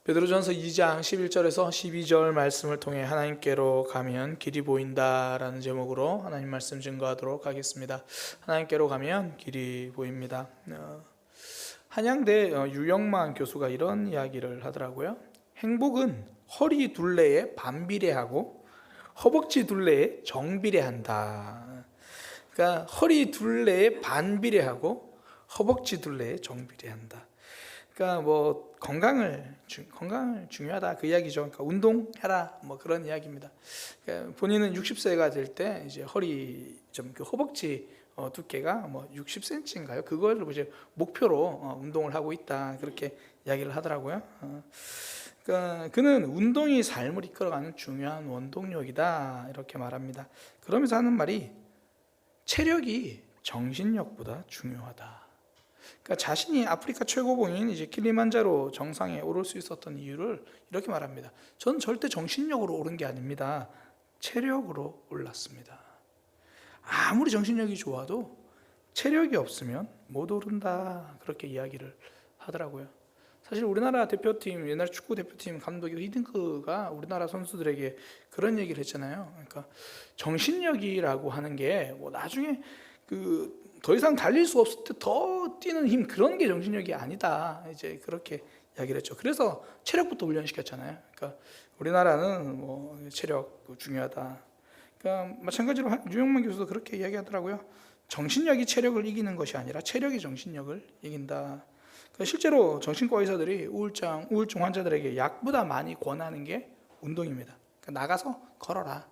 베드로전서 2장 11절에서 12절 말씀을 통해 하나님께로 가면 길이 보인다라는 제목으로 하나님 말씀 증거하도록 하겠습니다. 하나님께로 가면 길이 보입니다. 한양대 유영만 교수가 이런 이야기를 하더라고요. 행복은 허리 둘레에 반비례하고 허벅지 둘레에 정비례한다. 그러니까 허리 둘레에 반비례하고 허벅지 둘레에 정비례한다. 그러니까 뭐 건강을 중요하다 그 이야기죠. 그러니까 운동해라 뭐 그런 이야기입니다. 그러니까 본인은 60세가 될 때 이제 허리 그 허벅지 두께가 뭐 60cm인가요? 그걸 이제 목표로 운동을 하고 있다 그렇게 이야기를 하더라고요. 그러니까 그는 운동이 삶을 이끌어가는 중요한 원동력이다 이렇게 말합니다. 그러면서 하는 말이 체력이 정신력보다 중요하다. 그러니까 자신이 아프리카 최고봉인 이제 킬리만자로 정상에 오를 수 있었던 이유를 이렇게 말합니다. 저는 절대 정신력으로 오른 게 아닙니다. 체력으로 올랐습니다. 아무리 정신력이 좋아도 체력이 없으면 못 오른다 그렇게 이야기를 하더라고요. 사실 우리나라 대표팀, 옛날 축구 대표팀 감독이 히딩크가 우리나라 선수들에게 그런 얘기를 했잖아요. 그러니까 정신력이라고 하는 게 뭐 나중에 더 이상 달릴 수 없을 때 더 뛰는 힘 그런 게 정신력이 아니다. 이제 그렇게 이야기를 했죠. 그래서 체력부터 훈련시켰잖아요. 그러니까 우리나라는 뭐 체력 중요하다. 그러니까 마찬가지로 유영만 교수도 그렇게 이야기하더라고요. 정신력이 체력을 이기는 것이 아니라 체력이 정신력을 이긴다. 그러니까 실제로 정신과 의사들이 우울증 환자들에게 약보다 많이 권하는 게 운동입니다. 그러니까 나가서 걸어라.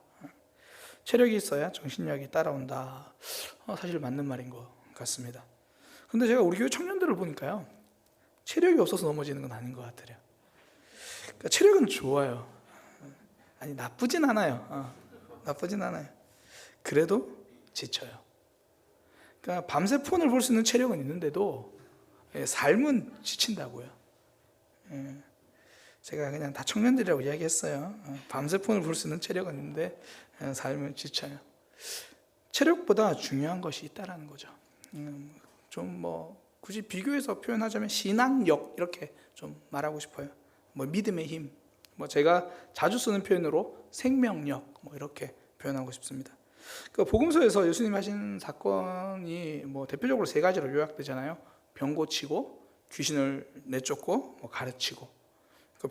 체력이 있어야 정신력이 따라온다. 사실 맞는 말인 것 같습니다. 근데 제가 우리 교회 청년들을 보니까요, 체력이 없어서 넘어지는 건 아닌 것 같아요. 그러니까 체력은 좋아요. 아니 나쁘진 않아요. 나쁘진 않아요. 그래도 지쳐요. 그러니까 밤새 폰을 볼 수 있는 체력은 있는데도 삶은 지친다고요. 제가 그냥 다 청년들이라고 이야기했어요. 밤새 폰을 볼 수 있는 체력은 있는데 삶은 지쳐요. 체력보다 중요한 것이 있다라는 거죠. 좀 뭐 굳이 비교해서 표현하자면 신앙력 이렇게 좀 말하고 싶어요. 뭐 믿음의 힘, 뭐 제가 자주 쓰는 표현으로 생명력 뭐 이렇게 표현하고 싶습니다. 그 복음서에서 예수님 하신 사건이 뭐 대표적으로 세 가지로 요약되잖아요. 병 고치고 귀신을 내쫓고 뭐 가르치고.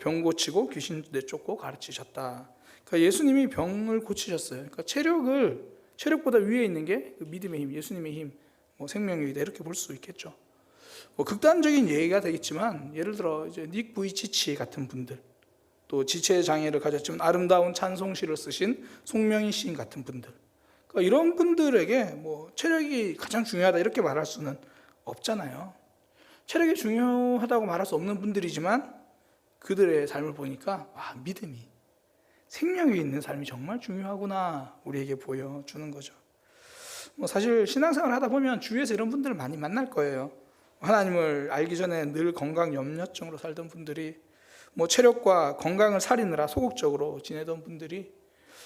병 고치고 귀신 내쫓고 가르치셨다. 그러니까 예수님이 병을 고치셨어요. 그러니까 체력보다 위에 있는 게 믿음의 힘, 예수님의 힘, 뭐 생명력이다 이렇게 볼 수 있겠죠. 뭐 극단적인 예가 되겠지만 예를 들어 이제 닉 부이치치 같은 분들, 또 지체 장애를 가졌지만 아름다운 찬송시를 쓰신 송명희 시인 같은 분들, 그러니까 이런 분들에게 뭐 체력이 가장 중요하다 이렇게 말할 수는 없잖아요. 체력이 중요하다고 말할 수 없는 분들이지만 그들의 삶을 보니까 믿음이 생명이 있는 삶이 정말 중요하구나 우리에게 보여주는 거죠. 뭐 사실 신앙생활을 하다 보면 주위에서 이런 분들을 많이 만날 거예요. 하나님을 알기 전에 늘 건강 염려증으로 살던 분들이 뭐 체력과 건강을 살리느라 소극적으로 지내던 분들이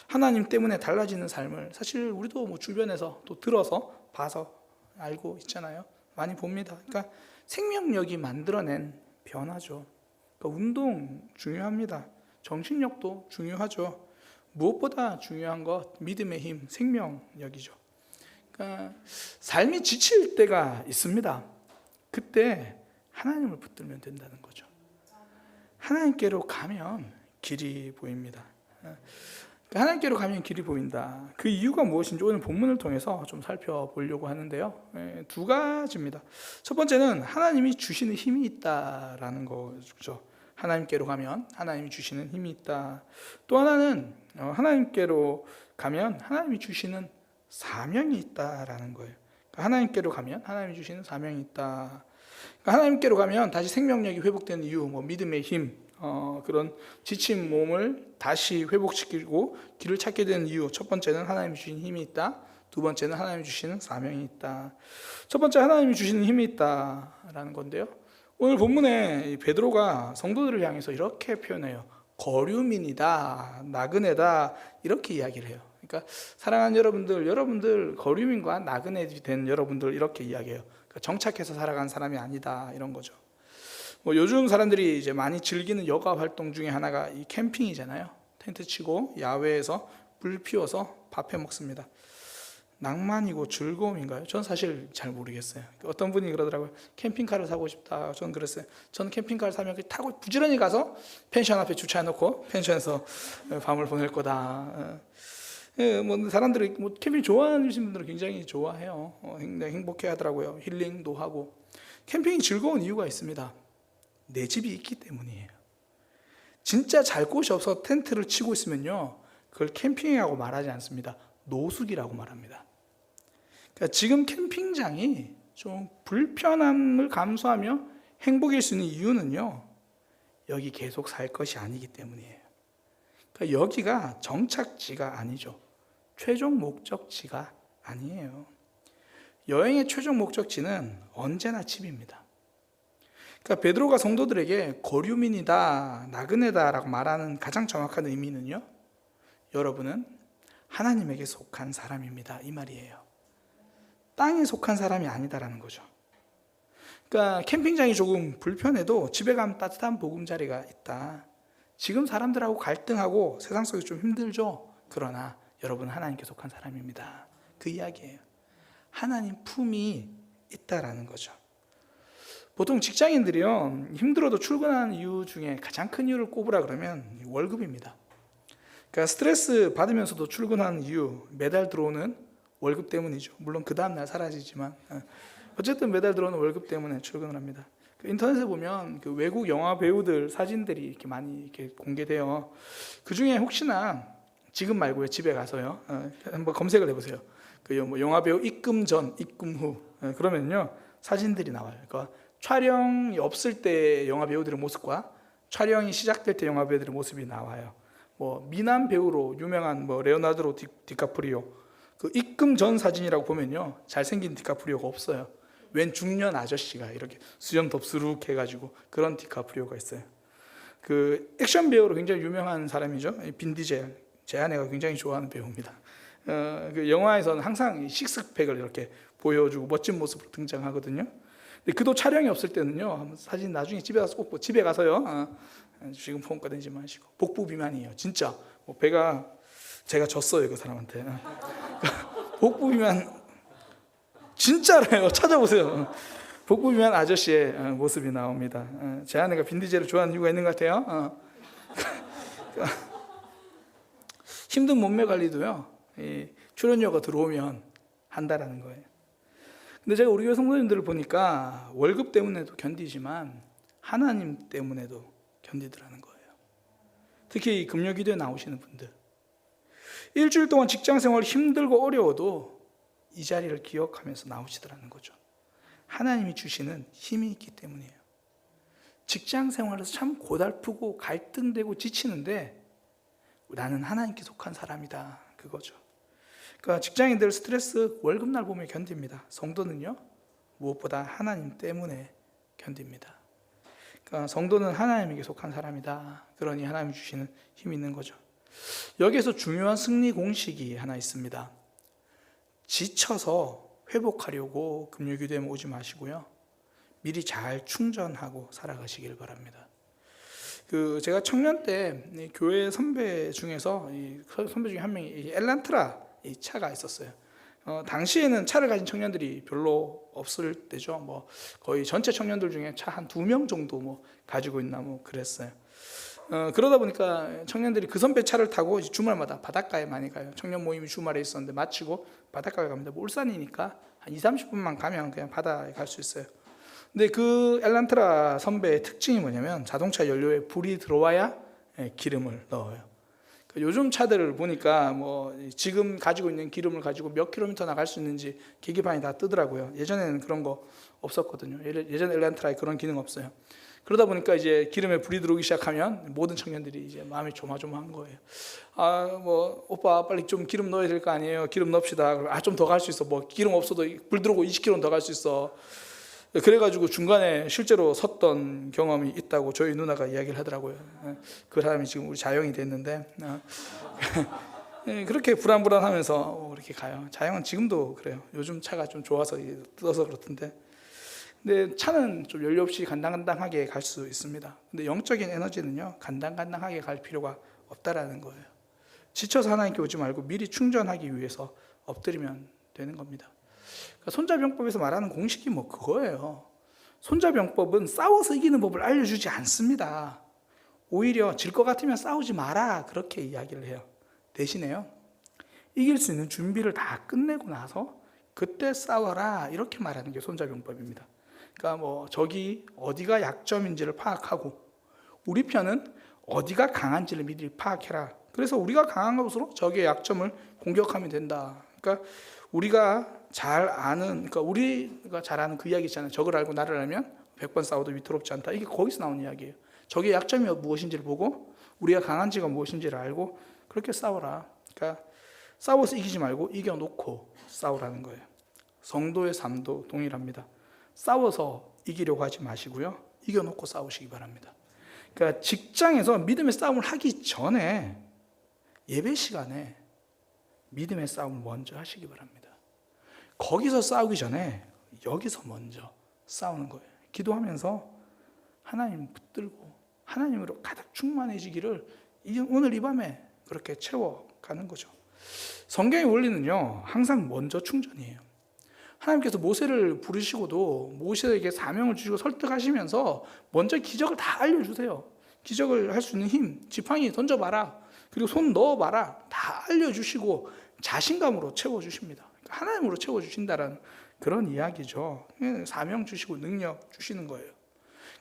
하나님 때문에 달라지는 삶을 사실 우리도 뭐 주변에서 또 들어서 봐서 알고 있잖아요. 많이 봅니다. 그러니까 생명력이 만들어낸 변화죠. 그러니까 운동 중요합니다. 정신력도 중요하죠. 무엇보다 중요한 것 믿음의 힘, 생명력이죠. 그러니까 삶이 지칠 때가 있습니다. 그때 하나님을 붙들면 된다는 거죠. 하나님께로 가면 길이 보입니다. 하나님께로 가면 길이 보인다. 그 이유가 무엇인지 오늘 본문을 통해서 좀 살펴보려고 하는데요. 두 가지입니다. 첫 번째는 하나님이 주시는 힘이 있다라는 거죠. 하나님께로 가면 하나님이 주시는 힘이 있다. 또 하나는 하나님께로 가면 하나님이 주시는 사명이 있다라는 거예요. 그러니까 하나님께로 가면 하나님이 주시는 사명이 있다. 그러니까 하나님께로 가면 다시 생명력이 회복되는 이유, 뭐 믿음의 힘, 그런 지친 몸을 다시 회복시키고 길을 찾게 되는 이유. 첫 번째는 하나님이 주신 힘이 있다. 두 번째는 하나님이 주시는 사명이 있다. 첫 번째 하나님이 주시는 힘이 있다라는 건데요. 오늘 본문에 베드로가 성도들을 향해서 이렇게 표현해요. 거류민이다, 나그네다 이렇게 이야기를 해요. 그러니까 사랑하는 여러분들 거류민과 나그네 된 여러분들 이렇게 이야기해요. 그러니까 정착해서 살아간 사람이 아니다 이런 거죠. 뭐 요즘 사람들이 이제 많이 즐기는 여가 활동 중에 하나가 이 캠핑이잖아요. 텐트 치고 야외에서 불 피워서 밥 해 먹습니다. 낭만이고 즐거움인가요? 전 사실 잘 모르겠어요. 어떤 분이 그러더라고요. 캠핑카를 사고 싶다. 저는 그랬어요. 저는 캠핑카를 사면 타고 부지런히 가서 펜션 앞에 주차해 놓고 펜션에서 밤을 보낼 거다. 뭐 사람들이 뭐 캠핑 좋아하는 분들은 굉장히 좋아해요. 굉장히 행복해 하더라고요. 힐링도 하고. 캠핑이 즐거운 이유가 있습니다. 내 집이 있기 때문이에요. 진짜 잘 곳이 없어 텐트를 치고 있으면요, 그걸 캠핑이라고 말하지 않습니다. 노숙이라고 말합니다. 그러니까 지금 캠핑장이 좀 불편함을 감수하며 행복일 수 있는 이유는요, 여기 계속 살 것이 아니기 때문이에요. 그러니까 여기가 정착지가 아니죠. 최종 목적지가 아니에요. 여행의 최종 목적지는 언제나 집입니다. 그러니까 베드로가 성도들에게 거류민이다, 나그네다라고 말하는 가장 정확한 의미는요, 여러분은 하나님에게 속한 사람입니다, 이 말이에요. 땅에 속한 사람이 아니다라는 거죠. 그러니까 캠핑장이 조금 불편해도 집에 가면 따뜻한 보금자리가 있다. 지금 사람들하고 갈등하고 세상 속에서 좀 힘들죠. 그러나 여러분은 하나님께 속한 사람입니다. 그 이야기예요. 하나님 품이 있다라는 거죠. 보통 직장인들이요, 힘들어도 출근하는 이유 중에 가장 큰 이유를 꼽으라 그러면 월급입니다. 그러니까 스트레스 받으면서도 출근하는 이유, 매달 들어오는 월급 때문이죠. 물론 그 다음날 사라지지만 어쨌든 매달 들어오는 월급 때문에 출근을 합니다. 인터넷에 보면 그 외국 영화 배우들 사진들이 이렇게 많이 이렇게 공개돼요. 그 중에 혹시나 지금 말고요, 집에 가서요, 한번 검색을 해보세요. 그 뭐 영화 배우 입금 전, 입금 후, 그러면요 사진들이 나와요. 그러니까 촬영이 없을 때 영화 배우들의 모습과 촬영이 시작될 때 영화 배우들의 모습이 나와요. 뭐 미남 배우로 유명한 뭐 레오나르도 디카프리오, 그 입금 전 사진이라고 보면요, 잘생긴 디카프리오가 없어요. 웬 중년 아저씨가 이렇게 수염 덥수룩 해가지고 그런 디카프리오가 있어요. 그 액션 배우로 굉장히 유명한 사람이죠. 빈 디젤, 제 아내가 굉장히 좋아하는 배우입니다. 그 영화에서는 항상 식스팩을 이렇게 보여주고 멋진 모습으로 등장하거든요. 근데 그도 촬영이 없을 때는요, 사진 나중에 집에 가서 꼭 집에 가서요, 지금 폰 꺼내지 마시고, 복부 비만이에요. 진짜 뭐 배가, 제가 졌어요 그 사람한테. 복부 비만 진짜래요. 찾아보세요. 복부 비만 아저씨의 모습이 나옵니다. 제 아내가 빈디젤을 좋아하는 이유가 있는 것 같아요. 힘든 몸매 관리도요, 출연료가 들어오면 한다라는 거예요. 근데 제가 우리 교회 성도님들을 보니까 월급 때문에도 견디지만 하나님 때문에도 견디더라는 거예요. 특히 이 금요기도에 나오시는 분들, 일주일 동안 직장 생활이 힘들고 어려워도 이 자리를 기억하면서 나오시더라는 거죠. 하나님이 주시는 힘이 있기 때문이에요. 직장 생활에서 참 고달프고 갈등되고 지치는데 나는 하나님께 속한 사람이다, 그거죠. 그러니까 직장인들 스트레스 월급날 보면 견딥니다. 성도는요, 무엇보다 하나님 때문에 견딥니다. 그러니까 성도는 하나님에게 속한 사람이다. 그러니 하나님이 주시는 힘이 있는 거죠. 여기에서 중요한 승리 공식이 하나 있습니다. 지쳐서 회복하려고 금요기도에 오지 마시고요, 미리 잘 충전하고 살아가시길 바랍니다. 제가 청년 때 교회 선배 중에서 선배 중에 한 명이 엘란트라 이 차가 있었어요. 당시에는 차를 가진 청년들이 별로 없을 때죠. 뭐 거의 전체 청년들 중에 차 한 2명 정도 뭐 가지고 있나 뭐 그랬어요. 그러다 보니까 청년들이 그 선배 차를 타고 주말마다 바닷가에 많이 가요. 청년 모임이 주말에 있었는데 마치고 바닷가에 갑니다. 뭐 울산이니까 한 20-30분만 가면 그냥 바다에 갈 수 있어요. 근데 그 엘란트라 선배의 특징이 뭐냐면 자동차 연료에 불이 들어와야 기름을 넣어요. 요즘 차들을 보니까 뭐 지금 가지고 있는 기름을 가지고 몇 킬로미터나 갈 수 있는지 계기판이 다 뜨더라고요. 예전에는 그런 거 없었거든요. 예전 엘란트라에 그런 기능 없어요. 그러다 보니까 이제 기름에 불이 들어오기 시작하면 모든 청년들이 이제 마음이 조마조마한 거예요. 뭐 오빠 빨리 좀 기름 넣어야 될 거 아니에요. 기름 넣읍시다. 좀 더 갈 수 있어. 뭐 기름 없어도 불 들어오고 20km는 더 갈 수 있어. 그래가지고 중간에 실제로 섰던 경험이 있다고 저희 누나가 이야기를 하더라고요. 그 사람이 지금 우리 자영이 됐는데 그렇게 불안불안하면서 이렇게 가요. 자영은 지금도 그래요. 요즘 차가 좀 좋아서 뜯어서 그렇던데. 근데 차는 좀 연료 없이 간당간당하게 갈 수 있습니다. 근데 영적인 에너지는요, 간당간당하게 갈 필요가 없다라는 거예요. 지쳐서 하나님께 오지 말고 미리 충전하기 위해서 엎드리면 되는 겁니다. 그러니까 손자병법에서 말하는 공식이 뭐 그거예요. 손자병법은 싸워서 이기는 법을 알려주지 않습니다. 오히려 질 것 같으면 싸우지 마라, 그렇게 이야기를 해요. 대신에요, 이길 수 있는 준비를 다 끝내고 나서 그때 싸워라, 이렇게 말하는 게 손자병법입니다. 그러니까 뭐 적이 어디가 약점인지를 파악하고 우리 편은 어디가 강한지를 미리 파악해라. 그래서 우리가 강한 것으로 적의 약점을 공격하면 된다. 그러니까 우리가 잘 아는, 그러니까 우리가 잘 아는 그 이야기 있잖아요. 적을 알고 나를 알면 100번 싸워도 위태롭지 않다. 이게 거기서 나온 이야기예요. 적의 약점이 무엇인지를 보고 우리가 강한지가 무엇인지를 알고 그렇게 싸워라. 그러니까 싸워서 이기지 말고 이겨놓고 싸우라는 거예요. 성도의 삶도 동일합니다. 싸워서 이기려고 하지 마시고요, 이겨놓고 싸우시기 바랍니다. 그러니까 직장에서 믿음의 싸움을 하기 전에 예배 시간에 믿음의 싸움을 먼저 하시기 바랍니다. 거기서 싸우기 전에 여기서 먼저 싸우는 거예요. 기도하면서 하나님 붙들고 하나님으로 가득 충만해지기를 오늘 이 밤에 그렇게 채워가는 거죠. 성경의 원리는요, 항상 먼저 충전이에요. 하나님께서 모세를 부르시고도 모세에게 사명을 주시고 설득하시면서 먼저 기적을 다 알려주세요. 기적을 할 수 있는 힘, 지팡이 던져봐라, 그리고 손 넣어봐라, 다 알려주시고 자신감으로 채워주십니다. 하나님으로 채워주신다는 그런 이야기죠. 사명 주시고 능력 주시는 거예요.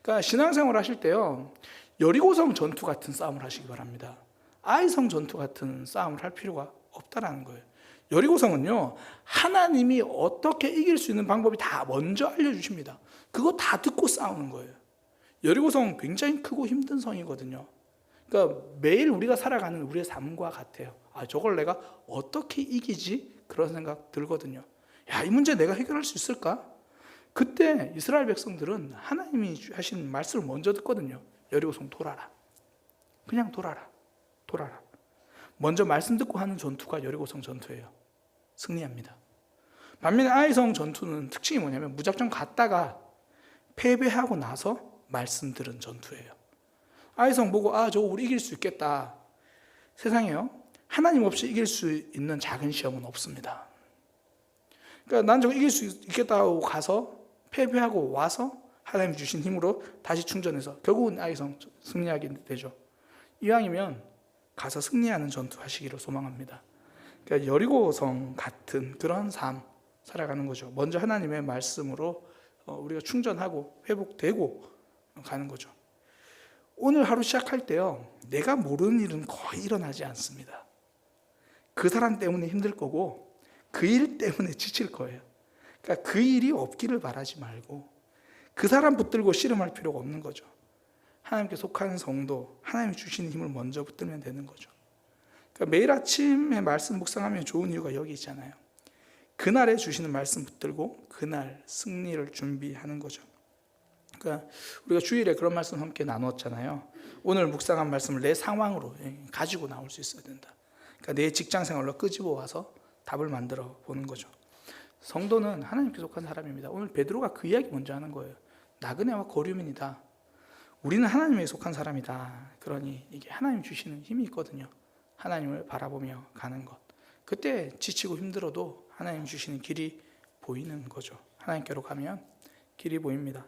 그러니까 신앙생활 하실 때요, 여리고성 전투 같은 싸움을 하시기 바랍니다. 아이성 전투 같은 싸움을 할 필요가 없다라는 거예요. 여리고성은요, 하나님이 어떻게 이길 수 있는 방법이 다 먼저 알려주십니다. 그거 다 듣고 싸우는 거예요. 여리고성 굉장히 크고 힘든 성이거든요. 그러니까 매일 우리가 살아가는 우리의 삶과 같아요. 아, 저걸 내가 어떻게 이기지? 그런 생각 들거든요. 야, 이 문제 내가 해결할 수 있을까? 그때 이스라엘 백성들은 하나님이 하신 말씀을 먼저 듣거든요. 여리고성 돌아라. 그냥 돌아라. 돌아라. 먼저 말씀 듣고 하는 전투가 여리고성 전투예요. 승리합니다. 반면에 아이성 전투는 특징이 뭐냐면 무작정 갔다가 패배하고 나서 말씀 들은 전투예요. 아이성 보고 저거 우리 이길 수 있겠다. 세상에요, 하나님 없이 이길 수 있는 작은 시험은 없습니다. 그러니까 난 저거 이길 수 있겠다 하고 가서 패배하고 와서 하나님이 주신 힘으로 다시 충전해서 결국은 아이성 승리하게 되죠. 이왕이면 가서 승리하는 전투 하시기를 소망합니다. 그러니까 여리고성 같은 그런 삶 살아가는 거죠. 먼저 하나님의 말씀으로 우리가 충전하고 회복되고 가는 거죠. 오늘 하루 시작할 때요, 내가 모르는 일은 거의 일어나지 않습니다. 그 사람 때문에 힘들 거고 그 일 때문에 지칠 거예요. 그러니까 그 일이 없기를 바라지 말고 그 사람 붙들고 씨름할 필요가 없는 거죠. 하나님께 속하는 성도, 하나님이 주시는 힘을 먼저 붙들면 되는 거죠. 그러니까 매일 아침에 말씀 묵상하면 좋은 이유가 여기 있잖아요. 그날에 주시는 말씀 붙들고 그날 승리를 준비하는 거죠. 그러니까 우리가 주일에 그런 말씀 함께 나눴잖아요. 오늘 묵상한 말씀을 내 상황으로 가지고 나올 수 있어야 된다. 그러니까 내 직장 생활로 끄집어 와서 답을 만들어 보는 거죠. 성도는 하나님께 속한 사람입니다. 오늘 베드로가 그 이야기 먼저 하는 거예요. 나그네와 거류민이다. 우리는 하나님에 속한 사람이다. 그러니 이게 하나님 주시는 힘이 있거든요. 하나님을 바라보며 가는 것. 그때 지치고 힘들어도 하나님 주시는 길이 보이는 거죠. 하나님께로 가면 길이 보입니다.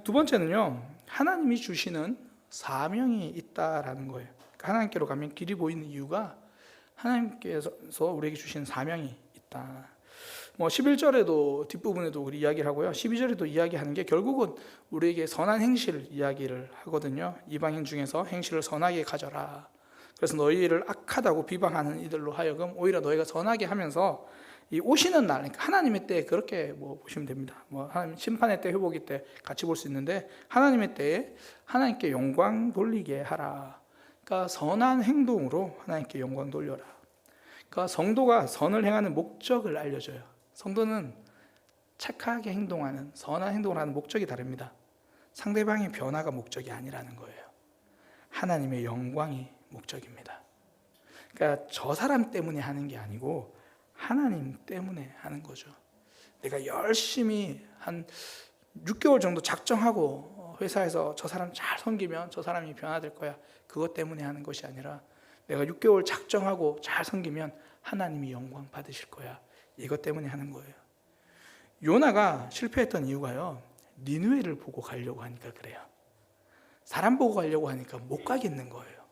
두 번째는요, 하나님이 주시는 사명이 있다라는 거예요. 그러니까 하나님께로 가면 길이 보이는 이유가 하나님께서 우리에게 주신 사명이 있다. 11절에도 뒷부분에도 우리 이야기를 하고요. 12절에도 이야기하는 게 결국은 우리에게 선한 행실 이야기를 하거든요. 이방인 중에서 행실을 선하게 가져라. 그래서 너희를 악하다고 비방하는 이들로 하여금 오히려 너희가 선하게 하면서 이 오시는 날, 그러니까 하나님의 때에 그렇게 보시면 됩니다. 하나님 심판의 때, 회복의 때 같이 볼 수 있는데 하나님의 때에 하나님께 영광 돌리게 하라. 그러니까 선한 행동으로 하나님께 영광 돌려라. 그러니까 성도가 선을 행하는 목적을 알려줘요. 성도는 착하게 행동하는, 선한 행동을 하는 목적이 다릅니다. 상대방의 변화가 목적이 아니라는 거예요. 하나님의 영광이 목적입니다. 그러니까 저 사람 때문에 하는 게 아니고 하나님 때문에 하는 거죠. 내가 열심히 한 6개월 정도 작정하고 회사에서 저 사람 잘 섬기면 저 사람이 변화될 거야. 그것 때문에 하는 것이 아니라 내가 6개월 작정하고 잘 섬기면 하나님이 영광 받으실 거야. 이것 때문에 하는 거예요. 요나가 실패했던 이유가요, 니느웨를 보고 가려고 하니까 그래요. 사람 보고 가려고 하니까 못 가겠는 거예요.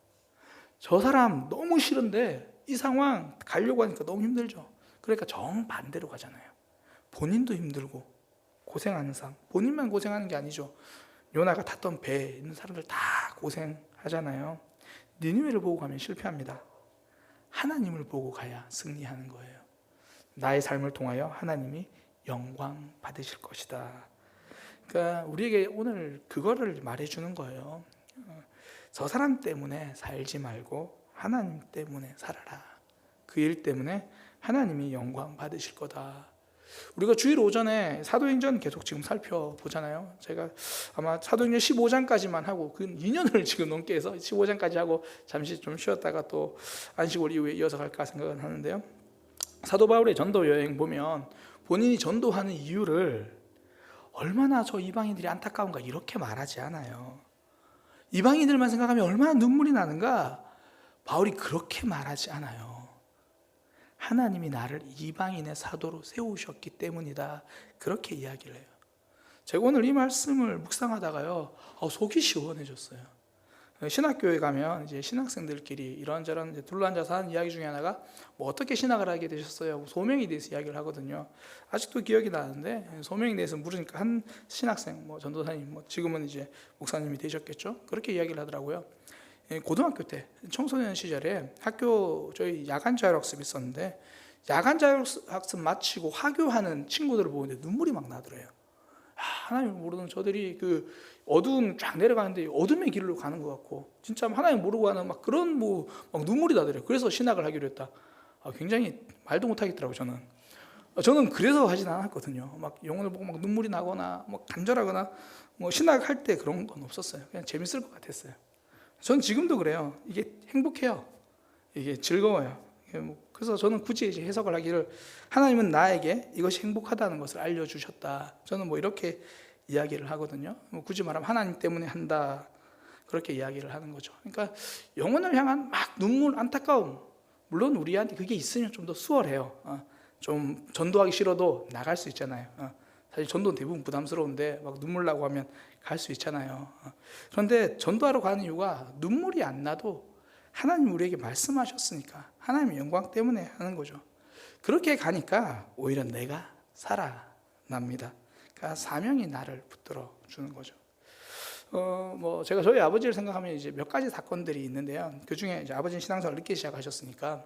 저 사람 너무 싫은데 이 상황 가려고 하니까 너무 힘들죠. 그러니까 정반대로 가잖아요. 본인도 힘들고 고생하는 상, 본인만 고생하는 게 아니죠. 요나가 탔던 배에 있는 사람들 다 고생하잖아요. 니느웨를 보고 가면 실패합니다. 하나님을 보고 가야 승리하는 거예요. 나의 삶을 통하여 하나님이 영광 받으실 것이다. 그러니까 우리에게 오늘 그거를 말해주는 거예요. 저 사람 때문에 살지 말고 하나님 때문에 살아라. 그 일 때문에 하나님이 영광 받으실 거다. 우리가 주일 오전에 사도행전 계속 지금 살펴보잖아요. 제가 아마 사도행전 15장까지만 하고 그 2년을 지금 넘게 해서 15장까지 하고 잠시 좀 쉬었다가 또 안식월 이후에 이어서 갈까 생각은 하는데요. 사도 바울의 전도 여행 보면 본인이 전도하는 이유를 얼마나 저 이방인들이 안타까운가 이렇게 말하지 않아요. 이방인들만 생각하면 얼마나 눈물이 나는가, 바울이 그렇게 말하지 않아요. 하나님이 나를 이방인의 사도로 세우셨기 때문이다, 그렇게 이야기를 해요. 제가 오늘 이 말씀을 묵상하다가요, 속이 시원해졌어요. 신학교에 가면 이제 신학생들끼리 이런저런 이제 둘러앉아서 하는 이야기 중에 하나가 뭐 어떻게 신학을 하게 되셨어요? 소명에 대해서 이야기를 하거든요. 아직도 기억이 나는데 소명에 대해서 물으니까 한 신학생, 뭐 전도사님, 뭐 지금은 이제 목사님이 되셨겠죠? 그렇게 이야기를 하더라고요. 고등학교 때 청소년 시절에 학교 저희 야간 자율학습이 있었는데 야간 자율학습 마치고 하교하는 친구들을 보는데 눈물이 막 나더래요. 하나님 모르는 저들이 그 어두운 쫙 내려가는데 어둠의 길로 가는 것 같고 진짜 하나님 모르고 하는 막 그런 막 눈물이 나더래요. 그래서 신학을 하기로 했다. 굉장히 말도 못 하겠더라고요. 저는 그래서 하진 않았거든요. 막 영혼을 보고 막 눈물이 나거나 막 간절하거나 뭐 신학할 때 그런 건 없었어요. 그냥 재밌을 것 같았어요. 전 지금도 그래요. 이게 행복해요. 이게 즐거워요. 그래서 저는 굳이 이제 해석을 하기를 하나님은 나에게 이것이 행복하다는 것을 알려주셨다. 저는 뭐 이렇게 이야기를 하거든요. 굳이 말하면 하나님 때문에 한다. 그렇게 이야기를 하는 거죠. 그러니까 영혼을 향한 막 눈물, 안타까움. 물론 우리한테 그게 있으면 좀 더 수월해요. 좀 전도하기 싫어도 나갈 수 있잖아요. 사실 전도는 대부분 부담스러운데 막 눈물 나고 하면 갈 수 있잖아요. 그런데 전도하러 가는 이유가 눈물이 안 나도 하나님 우리에게 말씀하셨으니까 하나님의 영광 때문에 하는 거죠. 그렇게 가니까 오히려 내가 살아납니다. 그러니까 사명이 나를 붙들어 주는 거죠. 뭐 제가 저희 아버지를 생각하면 이제 몇 가지 사건들이 있는데요. 그 중에 이제 아버지는 신앙생활 늦게 시작하셨으니까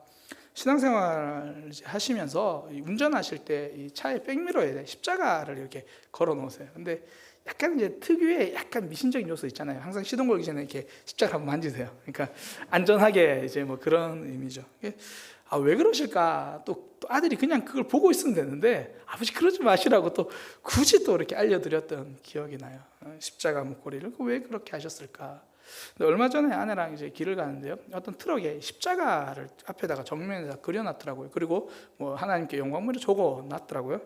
신앙생활 하시면서 운전하실 때 이 차에 백미러에 십자가를 이렇게 걸어 놓으세요. 근데 약간 이제 특유의 약간 미신적인 요소 있잖아요. 항상 시동 걸기 전에 이렇게 십자가를 한번 만지세요. 그러니까 안전하게 이제 뭐 그런 의미죠. 왜 그러실까? 또 아들이 그냥 그걸 보고 있으면 되는데 아버지 그러지 마시라고 또 굳이 또 이렇게 알려드렸던 기억이 나요. 십자가 목걸이를 왜 그렇게 하셨을까? 근데 얼마 전에 아내랑 이제 길을 가는데요. 어떤 트럭에 십자가를 앞에다가 정면에다 그려놨더라고요. 그리고 뭐 하나님께 영광을 적어놨더라고요.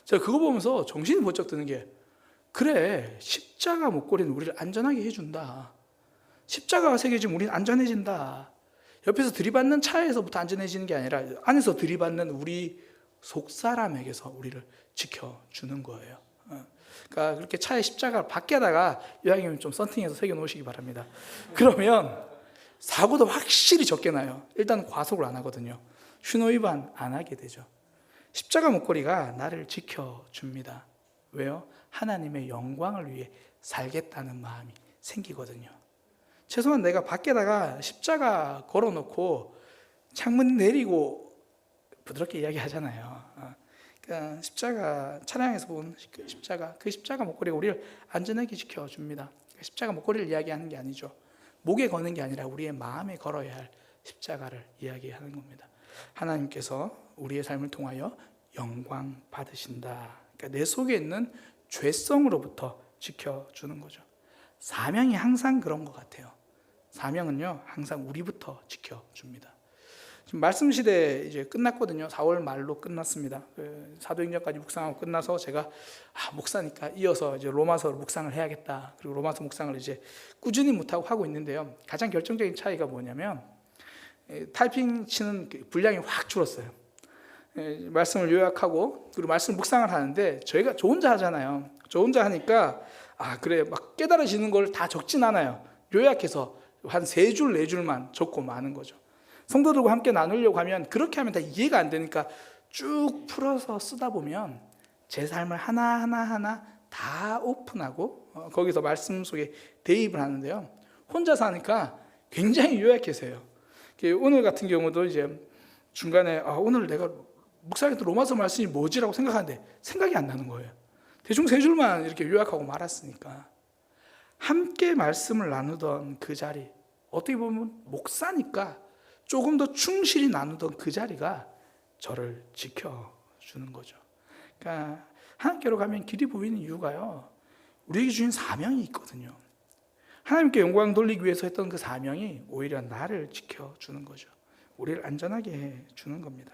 제가 그거 보면서 정신이 번쩍 드는 게 그래, 십자가 목걸이는 우리를 안전하게 해준다. 십자가가 새겨지면 우리는 안전해진다. 옆에서 들이받는 차에서부터 안전해지는 게 아니라 안에서 들이받는 우리 속사람에게서 우리를 지켜주는 거예요. 그러니까 그렇게 차에 십자가 밖에다가 이왕이면 좀 썬팅해서 새겨놓으시기 바랍니다. 그러면 사고도 확실히 적게 나요. 일단 과속을 안 하거든요. 신호 위반 안 하게 되죠. 십자가 목걸이가 나를 지켜줍니다. 왜요? 하나님의 영광을 위해 살겠다는 마음이 생기거든요. 최소한 내가 밖에다가 십자가 걸어놓고 창문 내리고 부드럽게 이야기하잖아요. 그러니까 십자가 차량에서 본 십자가, 그 십자가 목걸이가 우리를 안전하게 지켜줍니다. 십자가 목걸이를 이야기하는 게 아니죠. 목에 거는 게 아니라 우리의 마음에 걸어야 할 십자가를 이야기하는 겁니다. 하나님께서 우리의 삶을 통하여 영광 받으신다. 그러니까 내 속에 있는 죄성으로부터 지켜주는 거죠. 사명이 항상 그런 것 같아요. 사명은요, 항상 우리부터 지켜줍니다. 지금 말씀 시대 이제 끝났거든요. 4월 말로 끝났습니다. 사도행전까지 묵상하고 끝나서 제가 목사니까 이어서 이제 로마서를 묵상을 해야겠다. 그리고 로마서 묵상을 이제 꾸준히 못하고 하고 있는데요. 가장 결정적인 차이가 뭐냐면 타이핑 치는 분량이 확 줄었어요. 말씀을 요약하고 그리고 말씀 묵상을 하는데 저희가 저 혼자 하잖아요. 저 혼자 하니까 그래 막 깨달아지는 걸 다 적진 않아요. 요약해서 한 3줄 4줄만 적고 마는 거죠. 성도들과 함께 나누려고 하면 그렇게 하면 다 이해가 안 되니까 쭉 풀어서 쓰다 보면 제 삶을 하나하나 다 오픈하고 거기서 말씀 속에 대입을 하는데요. 혼자 사니까 굉장히 요약해서요. 오늘 같은 경우도 이제 중간에 오늘 내가 묵상했던 로마서 말씀이 뭐지라고 생각하는데 생각이 안 나는 거예요. 대충 3줄만 이렇게 요약하고 말았으니까. 함께 말씀을 나누던 그 자리, 어떻게 보면 목사니까 조금 더 충실히 나누던 그 자리가 저를 지켜주는 거죠. 그러니까 하나님께로 가면 길이 보이는 이유가요, 우리에게 주신 사명이 있거든요. 하나님께 영광 돌리기 위해서 했던 그 사명이 오히려 나를 지켜주는 거죠. 우리를 안전하게 해주는 겁니다.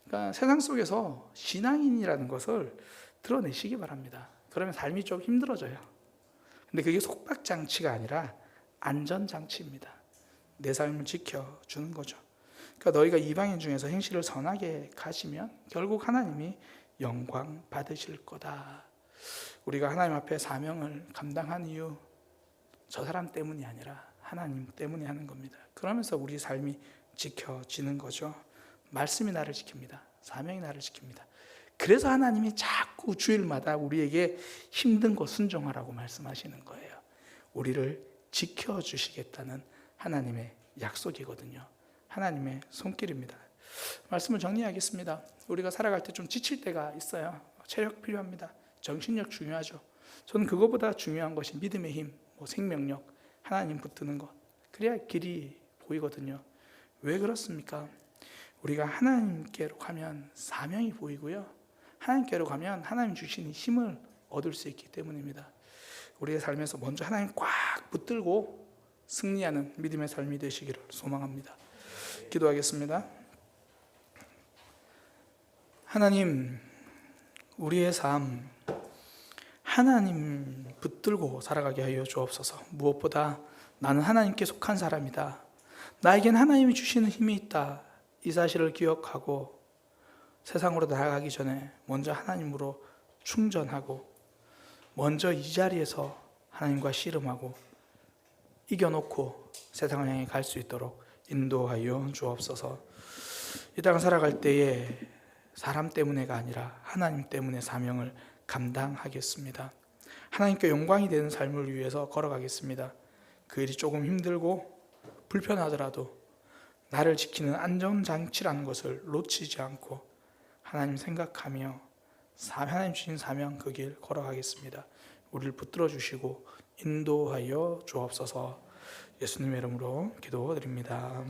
그러니까 세상 속에서 신앙인이라는 것을 드러내시기 바랍니다. 그러면 삶이 좀 힘들어져요. 근데 그게 속박장치가 아니라 안전장치입니다. 내 삶을 지켜주는 거죠. 그러니까 너희가 이방인 중에서 행실을 선하게 가시면 결국 하나님이 영광 받으실 거다. 우리가 하나님 앞에 사명을 감당한 이유, 저 사람 때문이 아니라 하나님 때문에 하는 겁니다. 그러면서 우리 삶이 지켜지는 거죠. 말씀이 나를 지킵니다. 사명이 나를 지킵니다. 그래서 하나님이 자꾸 주일마다 우리에게 힘든 거 순종하라고 말씀하시는 거예요. 우리를 지켜주시겠다는 하나님의 약속이거든요. 하나님의 손길입니다. 말씀을 정리하겠습니다. 우리가 살아갈 때 좀 지칠 때가 있어요. 체력 필요합니다. 정신력 중요하죠. 저는 그거보다 중요한 것이 믿음의 힘, 생명력, 하나님 붙드는 것. 그래야 길이 보이거든요. 왜 그렇습니까? 우리가 하나님께로 가면 사명이 보이고요. 하나님께로 가면 하나님 주시는 힘을 얻을 수 있기 때문입니다. 우리의 삶에서 먼저 하나님 꽉 붙들고 승리하는 믿음의 삶이 되시기를 소망합니다. 기도하겠습니다. 하나님, 우리의 삶 하나님 붙들고 살아가게 하여 주옵소서. 무엇보다 나는 하나님께 속한 사람이다. 나에겐 하나님이 주시는 힘이 있다. 이 사실을 기억하고 세상으로 나아가기 전에 먼저 하나님으로 충전하고 먼저 이 자리에서 하나님과 씨름하고 이겨놓고 세상을 향해 갈 수 있도록 인도하여 주옵소서. 이 땅을 살아갈 때에 사람 때문에가 아니라 하나님 때문에 사명을 감당하겠습니다. 하나님께 영광이 되는 삶을 위해서 걸어가겠습니다. 그 일이 조금 힘들고 불편하더라도 나를 지키는 안전장치라는 것을 놓치지 않고 하나님 생각하며 하나님 주신 사명 그 길 걸어가겠습니다. 우리를 붙들어 주시고 인도하여 주옵소서. 예수님의 이름으로 기도드립니다.